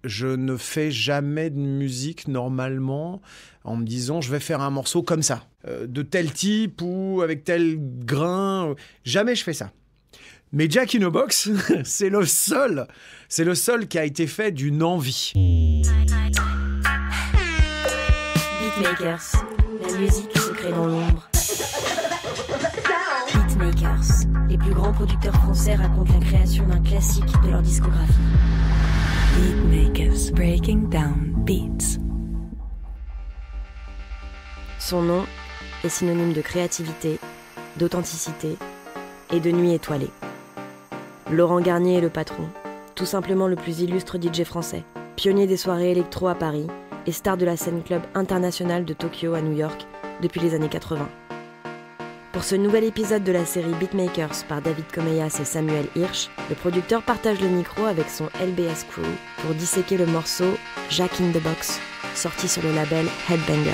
Je ne fais jamais de musique normalement en me disant je vais faire un morceau comme ça, de tel type ou avec tel grain. Jamais je fais ça. Mais Jack in a Box, c'est le seul qui a été fait d'une envie. Beatmakers, la musique se crée dans l'ombre. Beatmakers, les plus grands producteurs français racontent la création d'un classique de leur discographie. Beatmakers, breaking down beats. Son nom est synonyme de créativité, d'authenticité et de nuit étoilée. Laurent Garnier est le patron, tout simplement le plus illustre DJ français, pionnier des soirées électro à Paris et star de la scène club internationale de Tokyo à New York depuis les années 80. Pour ce nouvel épisode de la série Beatmakers par David Comeyas et Samuel Hirsch, le producteur partage le micro avec son LBS Crew pour disséquer le morceau Jack in the Box, sorti sur le label Headbanger.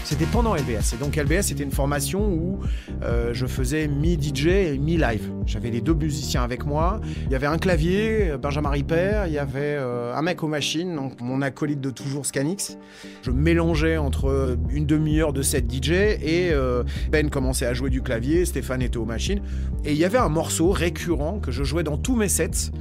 C'était pendant LBS. Et donc LBS, c'était une formation où je faisais mi-DJ et mi-live. J'avais les deux musiciens avec moi. Il y avait un clavier, Benjamin Ripper. Il y avait un mec aux machines, donc mon acolyte de toujours, Scanix. Je mélangeais entre une demi-heure de set DJ et Ben commençait à jouer du clavier, Stéphane était aux machines. Et il y avait un morceau récurrent que je jouais dans tous mes sets,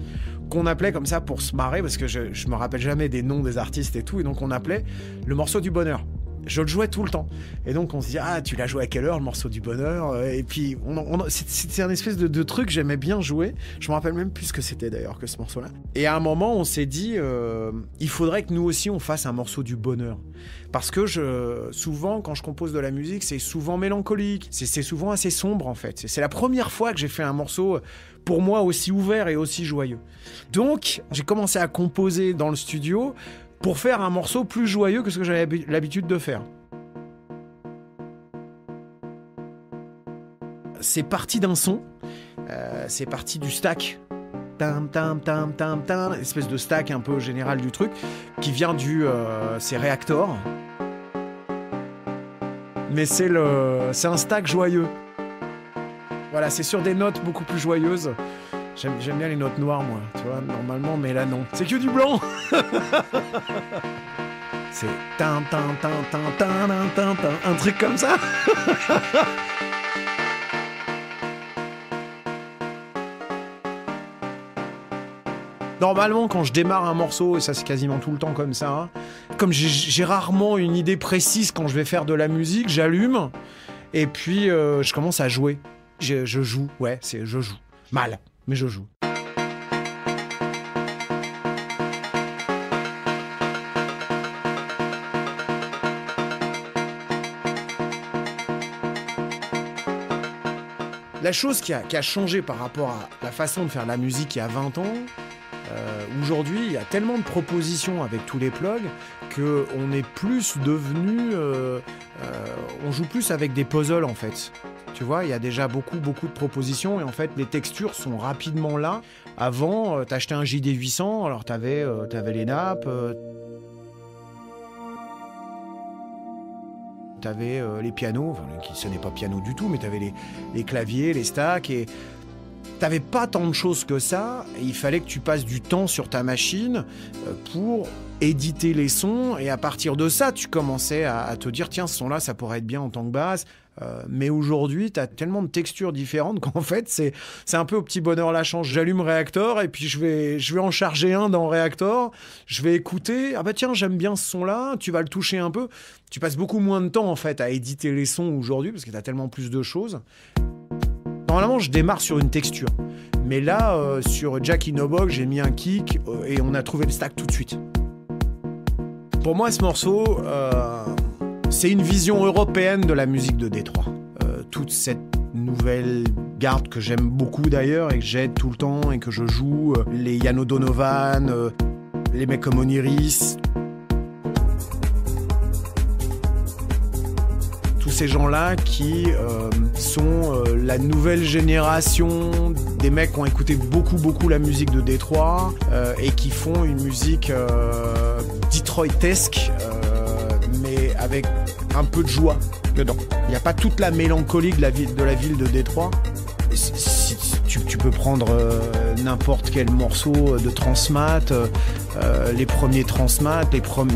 qu'on appelait comme ça pour se marrer, parce que je me rappelle jamais des noms des artistes et tout, et donc on appelait le morceau du bonheur. Je le jouais tout le temps. Et donc on se dit, ah, tu l'as joué à quelle heure, le morceau du bonheur? Et puis c'était un espèce de truc que j'aimais bien jouer. Je me rappelle même plus ce que c'était d'ailleurs que ce morceau-là. Et à un moment, on s'est dit, il faudrait que nous aussi on fasse un morceau du bonheur. Parce que souvent, quand je compose de la musique, c'est souvent mélancolique. C'est souvent assez sombre en fait. C'est la première fois que j'ai fait un morceau, pour moi, aussi ouvert et aussi joyeux. Donc, j'ai commencé à composer dans le studio pour faire un morceau plus joyeux que ce que j'avais l'habitude de faire. C'est parti d'un son, c'est parti du stack, espèce de stack un peu général du truc, qui vient c'est Reactor, mais c'est un stack joyeux. Voilà, c'est sur des notes beaucoup plus joyeuses. J'aime bien les notes noires, moi, tu vois, normalement, mais là, non. C'est que du blanc. C'est un truc comme ça. Normalement, quand je démarre un morceau, et ça c'est quasiment tout le temps comme ça, hein, comme j'ai rarement une idée précise quand je vais faire de la musique, j'allume, et puis je commence à jouer. Je joue, je joue. Mal. Mais je joue. La chose qui a changé par rapport à la façon de faire de la musique il y a 20 ans, aujourd'hui, il y a tellement de propositions avec tous les plugs qu'on est plus devenu... on joue plus avec des puzzles en fait. Tu vois, il y a déjà beaucoup de propositions et en fait, les textures sont rapidement là. Avant, t'achetais un JD800, alors t'avais les nappes, t'avais les pianos, enfin, qui sonnaient pas piano du tout, mais t'avais les claviers, les stacks, et t'avais pas tant de choses que ça. Et il fallait que tu passes du temps sur ta machine pour éditer les sons, et à partir de ça, tu commençais à te dire, tiens, ce son-là, ça pourrait être bien en tant que base. Mais aujourd'hui, tu as tellement de textures différentes qu'en fait, c'est un peu au petit bonheur la chance. J'allume Reactor et puis je vais en charger un dans Reactor. Je vais écouter. Ah bah tiens, j'aime bien ce son-là. Tu vas le toucher un peu. Tu passes beaucoup moins de temps en fait à éditer les sons aujourd'hui parce que tu as tellement plus de choses. Normalement, je démarre sur une texture. Mais là, sur Jack in a Box, j'ai mis un kick et on a trouvé le stack tout de suite. Pour moi, ce morceau... c'est une vision européenne de la musique de Détroit. Toute cette nouvelle garde que j'aime beaucoup d'ailleurs et que j'aide tout le temps et que je joue, les Ian O'Donovan, les mecs comme Oniris. Tous ces gens-là qui sont la nouvelle génération des mecs qui ont écouté beaucoup la musique de Détroit et qui font une musique detroitesque, mais avec un peu de joie dedans. Il n'y a pas toute la mélancolie de la ville de Détroit. Si tu peux prendre n'importe quel morceau de Transmat, les premiers Transmat,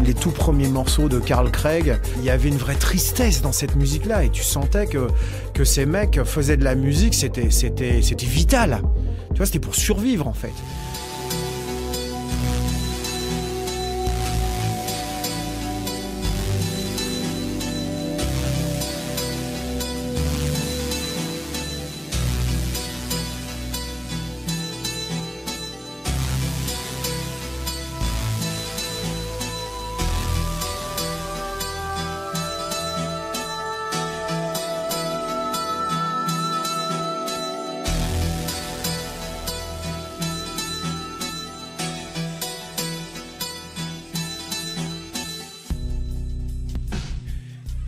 les tout premiers morceaux de Carl Craig, il y avait une vraie tristesse dans cette musique-là et tu sentais que ces mecs faisaient de la musique, c'était vital. Tu vois, c'était pour survivre en fait.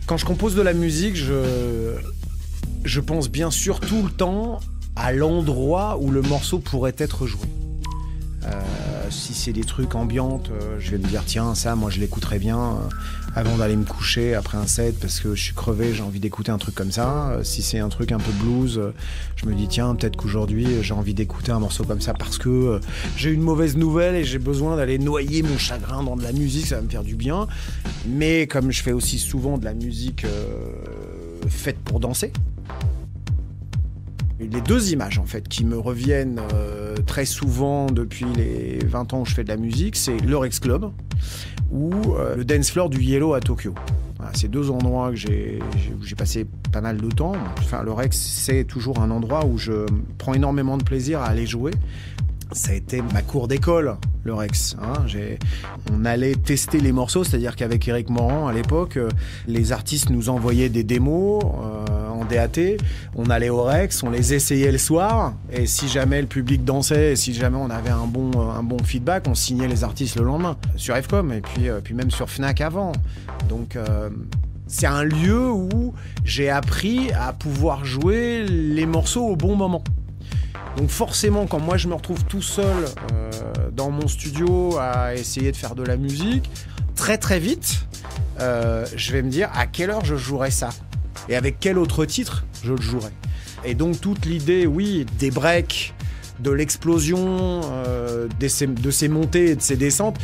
Quand je compose de la musique, je pense bien sûr tout le temps à l'endroit où le morceau pourrait être joué. Si c'est des trucs ambiantes, je vais me dire tiens ça moi je l'écouterais bien avant d'aller me coucher après un set parce que je suis crevé, j'ai envie d'écouter un truc comme ça. Si c'est un truc un peu blues, je me dis tiens peut-être qu'aujourd'hui j'ai envie d'écouter un morceau comme ça parce que j'ai une mauvaise nouvelle et j'ai besoin d'aller noyer mon chagrin dans de la musique, ça va me faire du bien. Mais comme je fais aussi souvent de la musique faite pour danser, les deux images en fait qui me reviennent très souvent depuis les 20 ans où je fais de la musique, c'est le Rex Club ou le dance floor du Yellow à Tokyo. Voilà, c'est deux endroits où j'ai passé pas mal de temps. Enfin, le Rex, c'est toujours un endroit où je prends énormément de plaisir à aller jouer. Ça a été ma cour d'école, le Rex. On allait tester les morceaux, c'est-à-dire qu'avec Eric Morand, à l'époque, les artistes nous envoyaient des démos en DAT. On allait au Rex, on les essayait le soir. Et si jamais le public dansait, et si jamais on avait un bon feedback, on signait les artistes le lendemain. Sur FCOM et puis même sur Fnac avant. Donc c'est un lieu où j'ai appris à pouvoir jouer les morceaux au bon moment. Donc forcément, quand moi je me retrouve tout seul dans mon studio à essayer de faire de la musique, très très vite, je vais me dire à quelle heure je jouerai ça et avec quel autre titre je le jouerai. Et donc toute l'idée, oui, des breaks, de l'explosion, de ces montées et de ces descentes,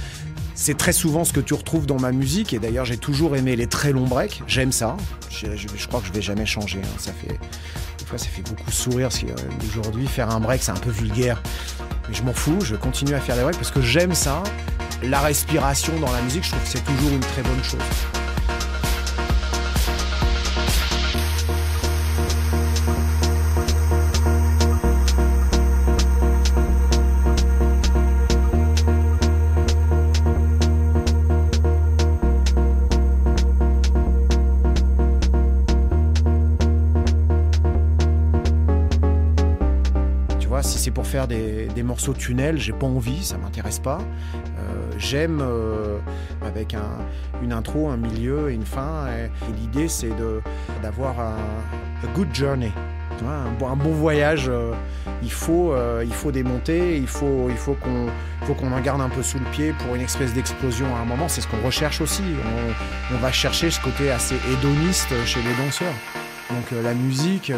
c'est très souvent ce que tu retrouves dans ma musique. Et d'ailleurs, j'ai toujours aimé les très longs breaks. J'aime ça. Je crois que je vais jamais changer. Des fois, ça fait beaucoup sourire parce qu'aujourd'hui, faire un break, c'est un peu vulgaire. Mais je m'en fous. Je continue à faire des breaks parce que j'aime ça. La respiration dans la musique, je trouve que c'est toujours une très bonne chose. Si c'est pour faire des morceaux tunnels, j'ai pas envie, ça m'intéresse pas. J'aime avec une intro, un milieu et une fin. Et l'idée, c'est d'avoir a good journey, tu vois, un bon voyage. Il faut des montées, il faut qu'on en garde un peu sous le pied pour une espèce d'explosion à un moment. C'est ce qu'on recherche aussi. On va chercher ce côté assez hédoniste chez les danseurs. Donc la musique,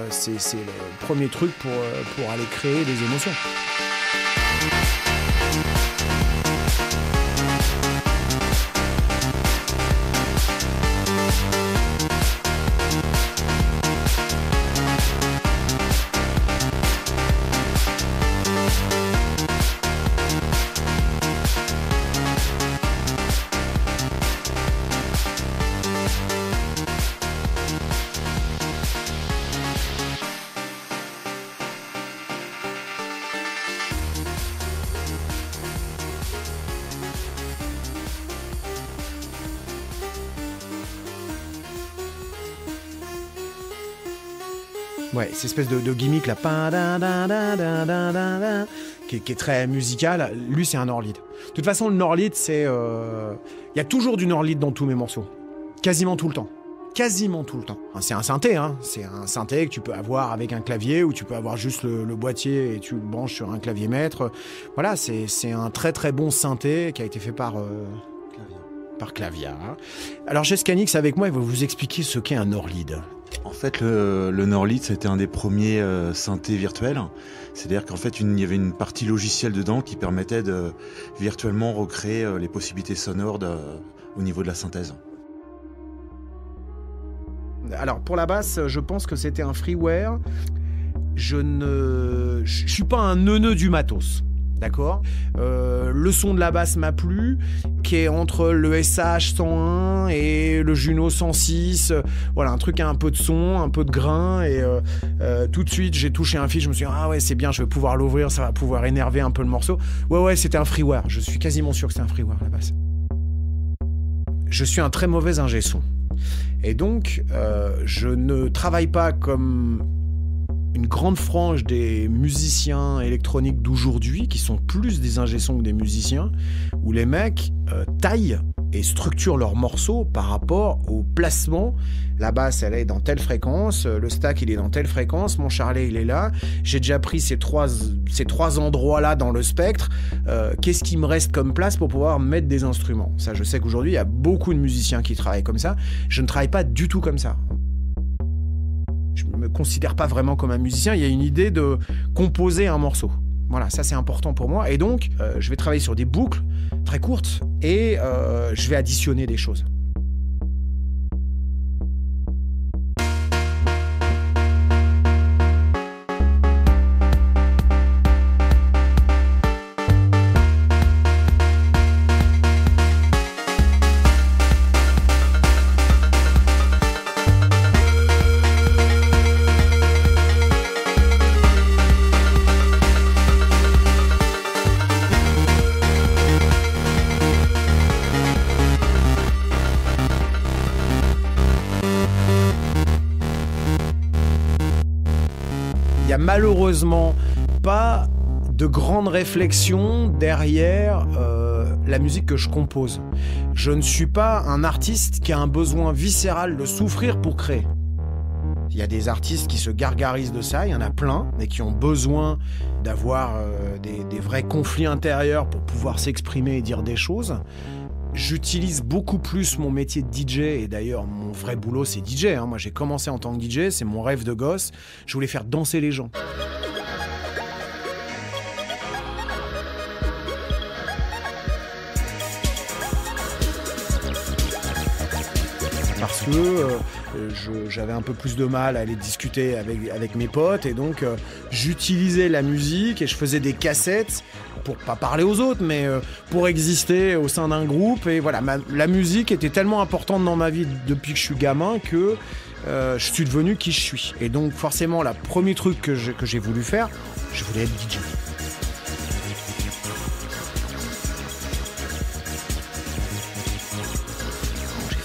c'est le premier truc pour aller créer des émotions. Ouais, cette espèce de gimmick là, qui est très musical. Lui, c'est un Norlead. De toute façon, le Norlead, c'est... Il y a toujours du Norlead dans tous mes morceaux. Quasiment tout le temps. quasiment tout le temps. C'est un synthé, hein. C'est un synthé que tu peux avoir avec un clavier ou tu peux avoir juste le boîtier et tu le branches sur un clavier maître. Voilà, c'est un très très bon synthé qui a été fait par Clavia. Alors j'ai Scanix avec moi, il va vous expliquer ce qu'est un Norlead. En fait, le Norlead, c'était un des premiers synthés virtuels. C'est-à-dire qu'en fait, il y avait une partie logicielle dedans qui permettait de virtuellement recréer les possibilités sonores au niveau de la synthèse. Alors pour la basse, je pense que c'était un freeware. Je suis pas un neuneu du matos. D'accord. Le son de la basse m'a plu, qui est entre le SH 101 et le Juno 106. Voilà, un truc à un peu de son, un peu de grain. Et tout de suite, j'ai touché un fil. Je me suis dit, ah ouais, c'est bien, je vais pouvoir l'ouvrir, ça va pouvoir énerver un peu le morceau. Ouais, c'était un freeware. Je suis quasiment sûr que c'est un freeware, la basse. Je suis un très mauvais ingé son. Et donc, je ne travaille pas comme une grande frange des musiciens électroniques d'aujourd'hui, qui sont plus des ingé-sons que des musiciens, où les mecs taillent et structurent leurs morceaux par rapport au placement. La basse, elle est dans telle fréquence, le stack, il est dans telle fréquence, mon charlet, il est là. J'ai déjà pris ces trois endroits-là dans le spectre. Qu'est-ce qui me reste comme place pour pouvoir mettre des instruments ? Ça, je sais qu'aujourd'hui, il y a beaucoup de musiciens qui travaillent comme ça. Je ne travaille pas du tout comme ça. Je ne me considère pas vraiment comme un musicien. Il y a une idée de composer un morceau. Voilà, ça c'est important pour moi. Et donc, je vais travailler sur des boucles très courtes et je vais additionner des choses. Il n'y a malheureusement pas de grande réflexion derrière la musique que je compose. Je ne suis pas un artiste qui a un besoin viscéral de souffrir pour créer. Il y a des artistes qui se gargarisent de ça, il y en a plein, et qui ont besoin d'avoir des vrais conflits intérieurs pour pouvoir s'exprimer et dire des choses. J'utilise beaucoup plus mon métier de DJ, et d'ailleurs mon vrai boulot c'est DJ, hein. Moi j'ai commencé en tant que DJ, c'est mon rêve de gosse, je voulais faire danser les gens. Parce que j'avais un peu plus de mal à aller discuter avec mes potes, et donc j'utilisais la musique et je faisais des cassettes pour pas parler aux autres, mais pour exister au sein d'un groupe. Et voilà, la musique était tellement importante dans ma vie depuis que je suis gamin que je suis devenu qui je suis. Et donc forcément, le premier truc que j'ai voulu faire, je voulais être DJ.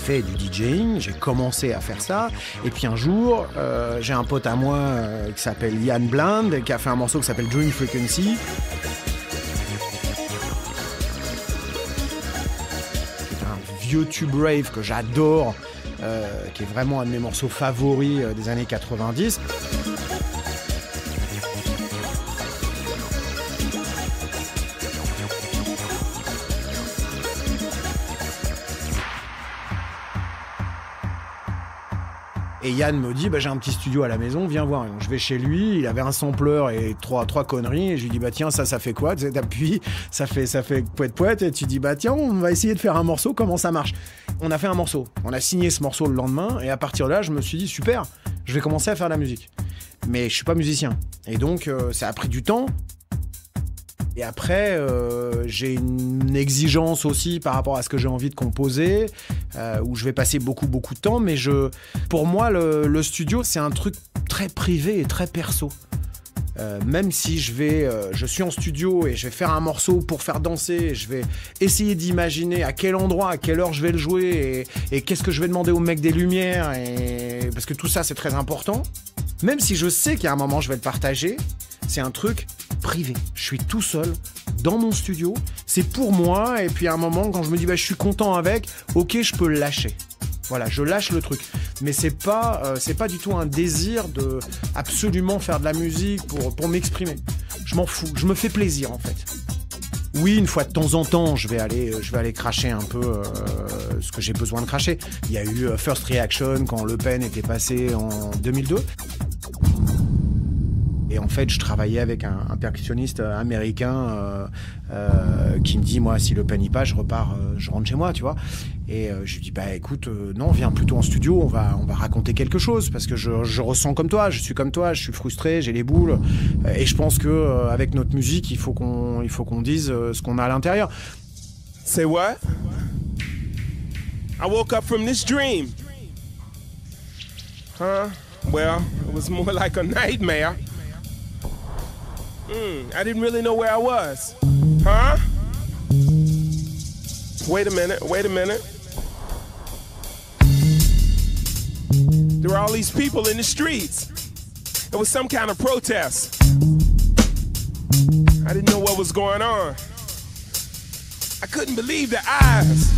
Fait du DJing, j'ai commencé à faire ça, et puis un jour j'ai un pote à moi qui s'appelle Yann Blind, qui a fait un morceau qui s'appelle Dream Frequency, c'est un vieux tube rave que j'adore, qui est vraiment un de mes morceaux favoris des années 90. Et Yann me dit, j'ai un petit studio à la maison, viens voir. Donc, je vais chez lui, il avait un sampler et trois conneries. Et je lui dis, tiens, ça fait quoi ? Tu t'appuies, ça fait poète. Et tu dis, tiens, on va essayer de faire un morceau, comment ça marche ? On a fait un morceau. On a signé ce morceau le lendemain. Et à partir de là, je me suis dit, super, je vais commencer à faire de la musique. Mais je suis pas musicien. Et donc, ça a pris du temps. Et après, j'ai une exigence aussi par rapport à ce que j'ai envie de composer, où je vais passer beaucoup de temps. Mais pour moi, le studio, c'est un truc très privé et très perso. Même si je suis en studio et je vais faire un morceau pour faire danser, je vais essayer d'imaginer à quel endroit, à quelle heure je vais le jouer et qu'est-ce que je vais demander au mec des lumières, parce que tout ça, c'est très important. Même si je sais qu'à un moment, je vais le partager, c'est un truc privé. Je suis tout seul dans mon studio, c'est pour moi, et puis à un moment, quand je me dis je suis content avec, ok, je peux le lâcher. Voilà, je lâche le truc. Mais c'est pas du tout un désir de absolument faire de la musique pour m'exprimer. Je m'en fous, je me fais plaisir en fait. Oui, une fois de temps en temps, je vais aller cracher un peu ce que j'ai besoin de cracher. Il y a eu First Reaction quand Le Pen était passé en 2002. Et en fait, je travaillais avec un percussionniste américain qui me dit, moi, si Le Pen y passe, je repars, je rentre chez moi, tu vois. Et je lui dis, bah écoute, non, viens plutôt en studio, on va raconter quelque chose, parce que je ressens comme toi, je suis comme toi, je suis frustré, j'ai les boules, et je pense que avec notre musique, il faut qu'on dise ce qu'on a à l'intérieur. Say what? I woke up from this dream. Huh? Well, it was more like a nightmare. I didn't really know where I was. Huh? Wait a minute. There were all these people in the streets. It was some kind of protest. I didn't know what was going on. I couldn't believe their eyes.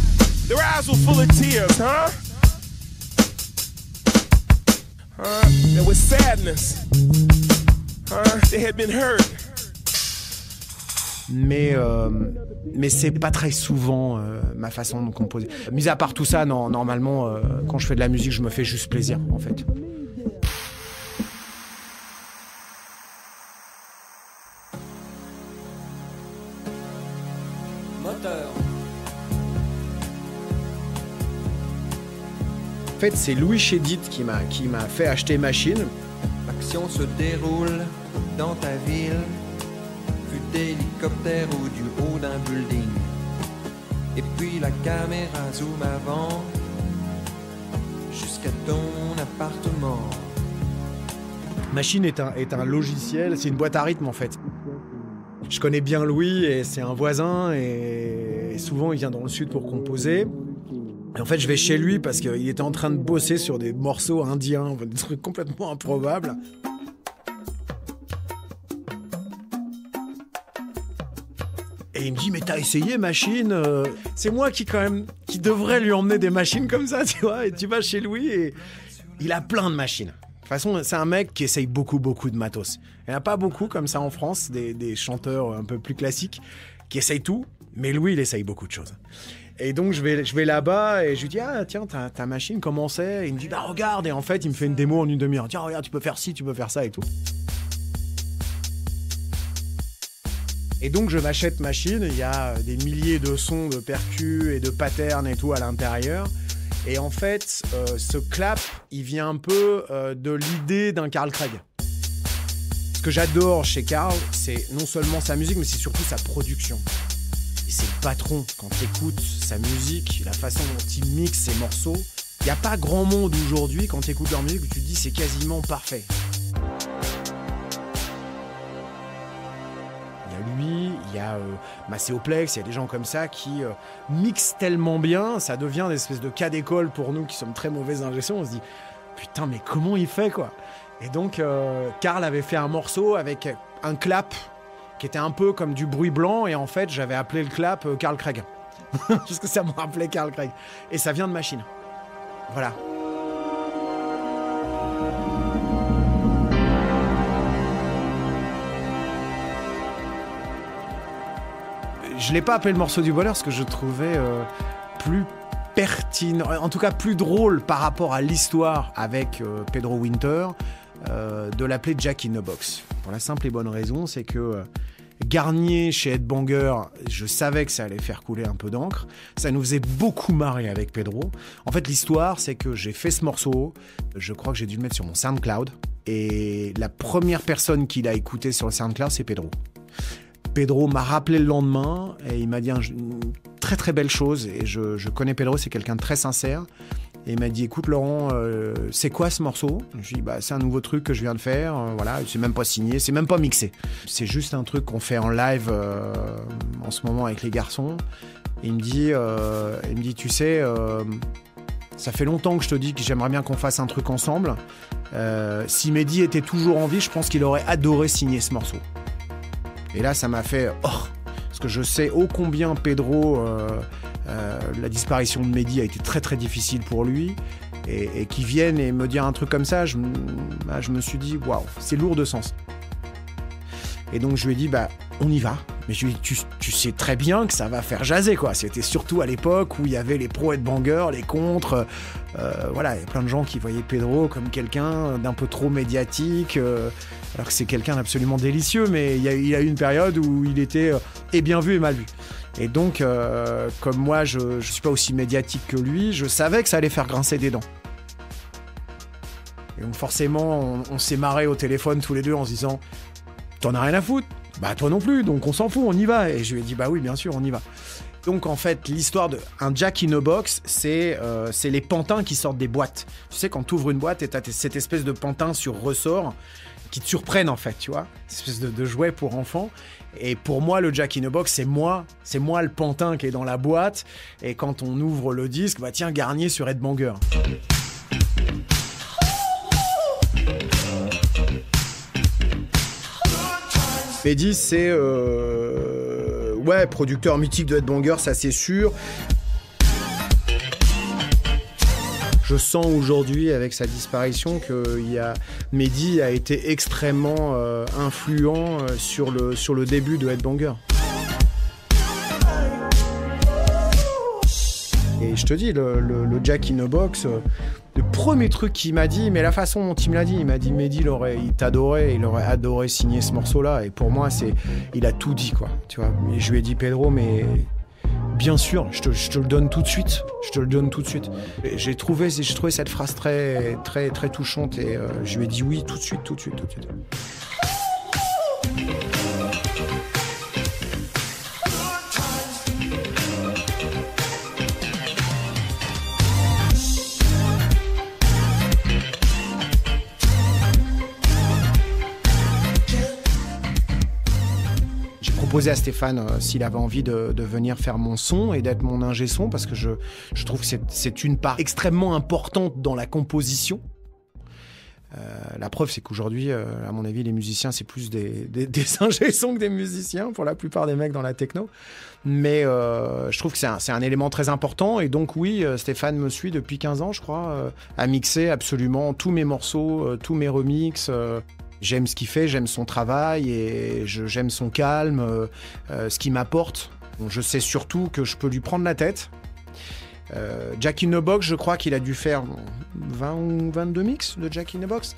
Their eyes were full of tears, huh? There was sadness. They had been hurt. Mais c'est pas très souvent ma façon de composer. Mis à part tout ça, non, normalement, quand je fais de la musique, je me fais juste plaisir, en fait. Moteur. En fait, c'est Louis Chédid qui m'a fait acheter Machine. L'action se déroule dans ta ville, vue d'hélicoptère ou du haut d'un building. Et puis la caméra zoom avant, jusqu'à ton appartement. Machine est un logiciel, c'est une boîte à rythme en fait. Je connais bien Louis et c'est un voisin et souvent il vient dans le sud pour composer. Et en fait, je vais chez lui parce qu'il était en train de bosser sur des morceaux indiens, des trucs complètement improbables. Et il me dit, mais t'as essayé Machine? C'est moi qui devrait lui emmener des machines comme ça, tu vois. Et tu vas chez Louis et il a plein de machines. De toute façon, c'est un mec qui essaye beaucoup de matos. Il n'y en a pas beaucoup comme ça en France, des chanteurs un peu plus classiques qui essayent tout. Mais Louis, il essaye beaucoup de choses. Et donc, je vais là-bas et je lui dis, ah tiens, ta machine, comment c'est? Et il me dit, bah regarde. Et en fait, il me fait une démo en une demi-heure. Tiens, regarde, tu peux faire ci, tu peux faire ça et tout. Et donc, je m'achète Machine. Il y a des milliers de sons, de percus et de patterns et tout à l'intérieur. Et en fait, ce clap, il vient un peu de l'idée d'un Carl Craig. Ce que j'adore chez Carl, c'est non seulement sa musique, mais c'est surtout sa production. Et c'est le patron. Quand tu écoutes sa musique, la façon dont il mixe ses morceaux, il n'y a pas grand monde aujourd'hui, quand tu écoutes leur musique, où tu te dis c'est quasiment parfait. Il y a lui, il y a Macéoplex, il y a des gens comme ça qui mixent tellement bien, ça devient des espèces de cas d'école pour nous qui sommes très mauvais ingé-son. On se dit putain, mais comment il fait quoi? Et donc, Carl avait fait un morceau avec un clap qui était un peu comme du bruit blanc, et en fait, j'avais appelé le clap Carl Craig. Parce que ça me rappelait Carl Craig. Et ça vient de Machine. Voilà. Je l'ai pas appelé le morceau du bonheur parce que je trouvais plus pertinent, en tout cas plus drôle par rapport à l'histoire avec Pedro Winter, de l'appeler Jack in the Box. Pour la simple et bonne raison, c'est que Garnier chez Headbanger, je savais que ça allait faire couler un peu d'encre. Ça nous faisait beaucoup marrer avec Pedro. En fait, l'histoire, c'est que j'ai fait ce morceau, je crois que j'ai dû le mettre sur mon SoundCloud, et la première personne qui l'a écouté sur le SoundCloud, c'est Pedro. Pedro m'a rappelé le lendemain et il m'a dit une très très belle chose, et je connais Pedro, c'est quelqu'un de très sincère. Et il m'a dit, écoute Laurent, c'est quoi ce morceau? Je lui ai dit, bah, c'est un nouveau truc que je viens de faire, voilà, c'est même pas signé, c'est même pas mixé. C'est juste un truc qu'on fait en live en ce moment avec les garçons. Et il me dit, tu sais, ça fait longtemps que je te dis que j'aimerais bien qu'on fasse un truc ensemble. Si Mehdi était toujours en vie, je pense qu'il aurait adoré signer ce morceau. Et là, ça m'a fait, parce que je sais ô combien Pedro La disparition de Mehdi a été très très difficile pour lui. Et qu'il vienne et me dire un truc comme ça, je me suis dit, waouh, c'est lourd de sens. Et donc je lui ai dit, on y va. Mais je lui ai dit, tu sais très bien que ça va faire jaser, quoi. C'était surtout à l'époque où il y avait les pros headbangers, les contres. Voilà, il y a plein de gens qui voyaient Pedro comme quelqu'un d'un peu trop médiatique, alors que c'est quelqu'un d'absolument délicieux, mais il y a eu une période où il était et bien vu et mal vu. Et donc, comme moi, je suis pas aussi médiatique que lui, je savais que ça allait faire grincer des dents. Et donc forcément, on s'est marré au téléphone tous les deux en se disant « T'en as rien à foutre ?» Bah toi non plus, donc on s'en fout, on y va. Et je lui ai dit bah oui, bien sûr, on y va. Donc en fait, l'histoire d'un Jack in a Box, c'est les pantins qui sortent des boîtes. Tu sais, quand tu ouvres une boîte et t'as cette espèce de pantin sur ressort qui te surprennent en fait, tu vois, cette espèce de jouet pour enfants. Et pour moi, le Jack in a Box, c'est moi le pantin qui est dans la boîte. Et quand on ouvre le disque, bah tiens, Garnier sur Headbanger. Mehdi, c'est producteur mythique de Headbanger, ça c'est sûr. Je sens aujourd'hui, avec sa disparition, que Mehdi a été extrêmement influent sur le début de Headbanger. Et je te dis, le Jack in a Box, le premier truc qu'il m'a dit, mais la façon dont il me l'a dit, il m'a dit Mehdi, il t'adorait, il aurait adoré signer ce morceau-là. Et pour moi, il a tout dit, quoi. Tu vois. Et je lui ai dit, Pedro, mais bien sûr, je te le donne tout de suite. Je te le donne tout de suite. Et j'ai trouvé cette phrase très, très, très touchante et je lui ai dit oui, tout de suite. Proposé à Stéphane s'il avait envie de venir faire mon son et d'être mon ingé son parce que je trouve que c'est une part extrêmement importante dans la composition. La preuve, c'est qu'aujourd'hui, à mon avis, les musiciens, c'est plus des ingé sons que des musiciens pour la plupart des mecs dans la techno. Mais je trouve que c'est un élément très important. Et donc oui, Stéphane me suit depuis 15 ans, je crois, à mixer absolument tous mes morceaux, tous mes remixes. J'aime ce qu'il fait, j'aime son travail et j'aime son calme, ce qu'il m'apporte. Bon, je sais surtout que je peux lui prendre la tête. Jack in a Box, je crois qu'il a dû faire 20 ou 22 mix de Jack in a Box.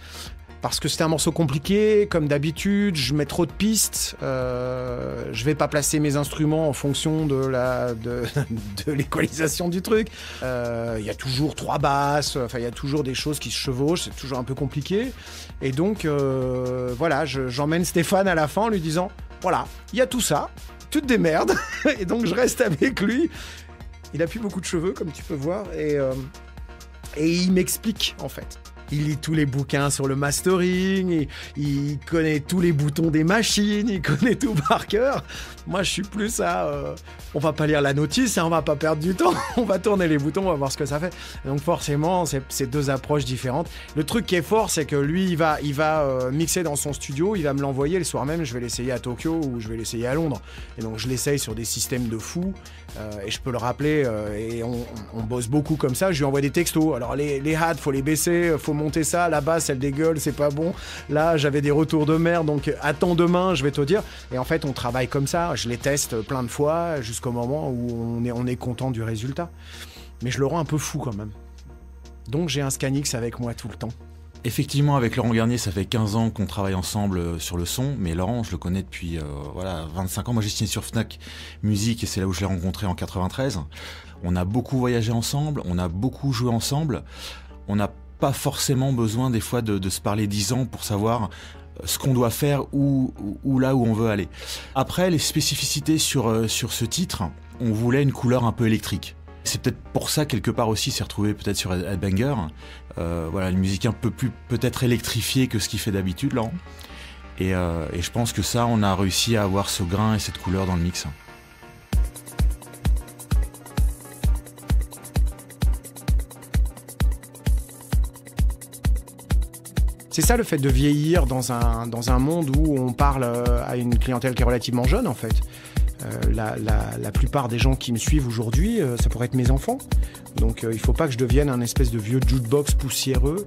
Parce que c'était un morceau compliqué, comme d'habitude, je mets trop de pistes, je vais pas placer mes instruments en fonction de l'équalisation du truc. Il y a toujours 3 basses, il y a toujours des choses qui se chevauchent, c'est toujours un peu compliqué. Et donc, voilà, j'emmène Stéphane à la fin en lui disant, voilà, il y a tout ça, tu te démerdes. Et donc, je reste avec lui. Il a plus beaucoup de cheveux, comme tu peux voir, et il m'explique, en fait. Il lit tous les bouquins sur le mastering, il connaît tous les boutons des machines, il connaît tout par cœur. Moi, je suis plus à... on va pas lire la notice, on va pas perdre du temps, on va tourner les boutons, on va voir ce que ça fait. Donc forcément, c'est 2 approches différentes. Le truc qui est fort, c'est que lui, il va mixer dans son studio, il va me l'envoyer le soir même, je vais l'essayer à Tokyo ou je vais l'essayer à Londres. Et donc je l'essaye sur des systèmes de fou, et je peux le rappeler, et on bosse beaucoup comme ça. Je lui envoie des textos. Alors les hats, faut les baisser, faut monter ça, la basse elle dégueule, c'est pas bon. Là j'avais des retours de merde, donc attends demain, je vais te dire. Et en fait on travaille comme ça, je les teste plein de fois jusqu'au moment où on est content du résultat. Mais je le rends un peu fou quand même. Donc j'ai un Scanix avec moi tout le temps. Effectivement, avec Laurent Garnier, ça fait 15 ans qu'on travaille ensemble sur le son, mais Laurent, je le connais depuis 25 ans. Moi, j'ai signé sur Fnac Musique et c'est là où je l'ai rencontré en 93. On a beaucoup voyagé ensemble, on a beaucoup joué ensemble. On n'a pas forcément besoin des fois de se parler 10 ans pour savoir ce qu'on doit faire ou là où on veut aller. Après, les spécificités sur ce titre, on voulait une couleur un peu électrique. C'est peut-être pour ça, quelque part aussi, s'est retrouvé peut-être sur Headbanger. Le musicien peut-être électrifié que ce qu'il fait d'habitude, Laurent. Et je pense que ça, on a réussi à avoir ce grain et cette couleur dans le mix. C'est ça le fait de vieillir dans un monde où on parle à une clientèle qui est relativement jeune en fait. La plupart des gens qui me suivent aujourd'hui, ça pourrait être mes enfants. Donc il ne faut pas que je devienne un espèce de vieux jukebox poussiéreux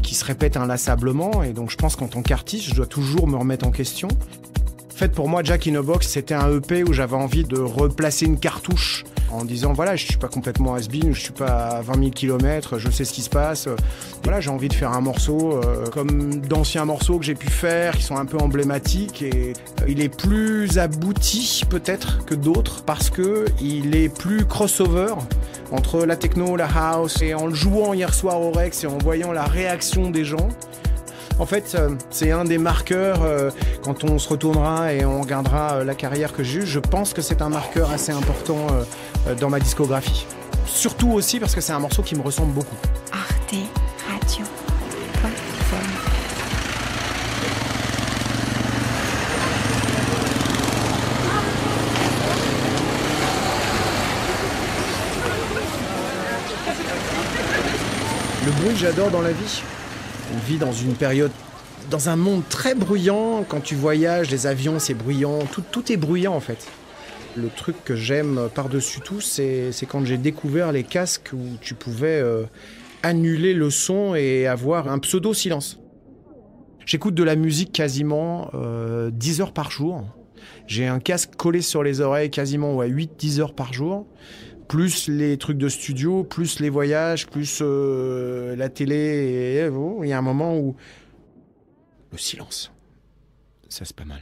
qui se répète inlassablement. Et donc je pense qu'en tant qu'artiste, je dois toujours me remettre en question. En fait, pour moi, Jack in a Box, c'était un EP où j'avais envie de replacer une cartouche en disant, voilà, je suis pas complètement has-been, je suis pas à 20 000 km, je sais ce qui se passe. Voilà, j'ai envie de faire un morceau comme d'anciens morceaux que j'ai pu faire, qui sont un peu emblématiques. Et il est plus abouti, peut-être, que d'autres, parce que il est plus crossover entre la techno, la house. Et en le jouant hier soir au Rex et en voyant la réaction des gens, en fait, c'est un des marqueurs, quand on se retournera et on regardera la carrière que j'ai eue, je pense que c'est un marqueur assez important dans ma discographie. Surtout aussi parce que c'est un morceau qui me ressemble beaucoup. Arte Radio. Le bruit, j'adore dans la vie. On vit dans une période, dans un monde très bruyant. Quand tu voyages, les avions, c'est bruyant. Tout est bruyant, en fait. Le truc que j'aime par-dessus tout, c'est quand j'ai découvert les casques où tu pouvais annuler le son et avoir un pseudo-silence. J'écoute de la musique quasiment 10 heures par jour. J'ai un casque collé sur les oreilles quasiment 8-10 heures par jour. Plus les trucs de studio, plus les voyages, plus la télé. Et il y a un moment où le silence, ça c'est pas mal.